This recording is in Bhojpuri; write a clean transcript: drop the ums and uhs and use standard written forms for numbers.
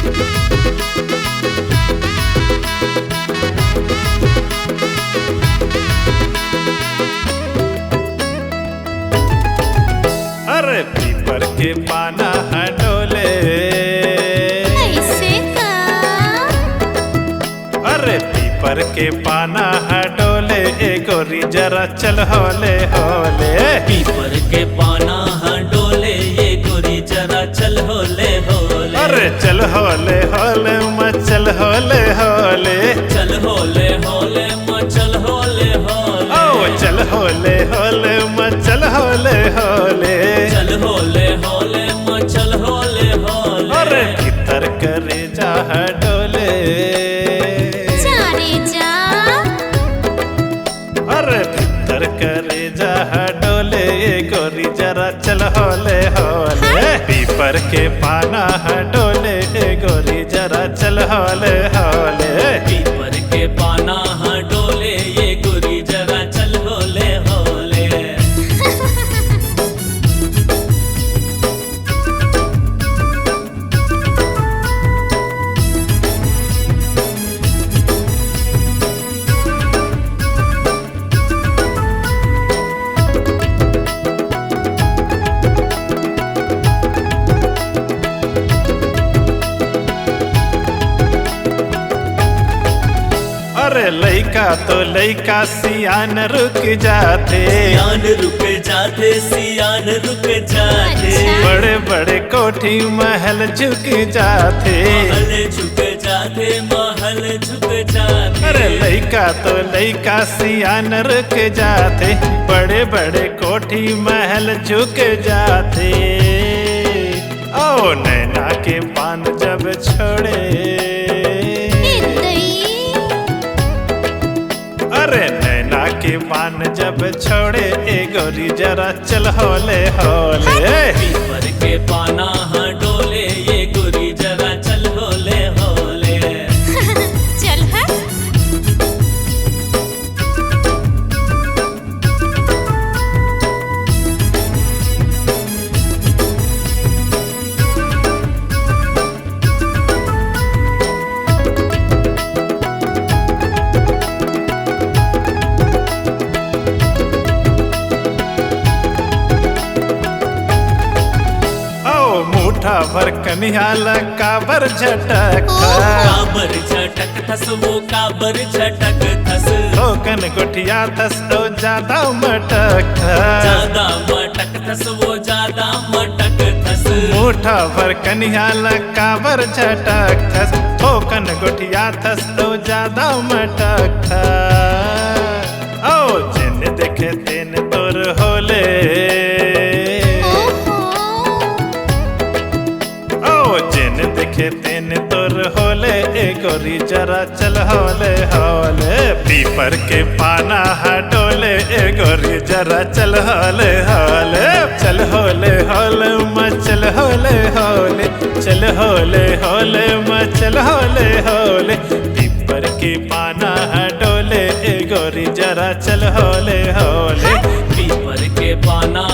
अरे पीपर के पाना डोले ऐसे का? अरे पीपर के पाना डोले ए गोरी जरा चल होले होले। पीपर के पाना डोले ये गोरी जरा चल होले होले। अरे चल होले होले मचल होले होले। चल होले होले मचल होले होले। ओ चल होले होले मचल होले होले। चल होले होले मचल होले होले। अरे भीतर करे जा डोले जा रे जा। अरे भीतर करे जा डोले ए गोरी जरा चल होले होले। पीपर के पाना डोले ए गोरी जरा चल होले होले। पीपर के पाना डोले ये गोरी जरा चल होले होले। अरे लइका तो लइका सियान रुक जाते। सियान रुक जाते सियान रुक जाते। अच्छा। बड़े बड़े कोठी महल झुक जाते। महल झुक जाते महल झुक जाते। अरे लइका तो लइका सियान रुक जाते। बड़े बड़े कोठी महल झुक जाते। ओ नैना के पान जब छोड़े अरे नैना के पान जब छोड़े ए गोरी जरा चल होले होले। पीपर के पाना डोले ये गोरी जरा चल होले होले। चल हट। मुठा भर कनिहाला काबर झटक काबर झटक थस वो काबर झटक थस। ठोकन गुठिया थस तो ज्यादा मटक ज्यादा मटक थस वो ज्यादा मटक थस। मुठा भर कनिहाला काबर झटक थस। ठोकन गुठिया थस तो ज्यादा मटक थस। ओ जिन देखे तेन तोर होले देखे तेन तोर होले ए गोरी जरा चल होले होले। पीपर के पाना डोले ए गोरी जरा चल होले होले। चल होले होले मचल होले होले। चल होले होले मचल होले होले। पीपर के पाना डोले ए गोरी जरा चल होले होले। पीपर के पाना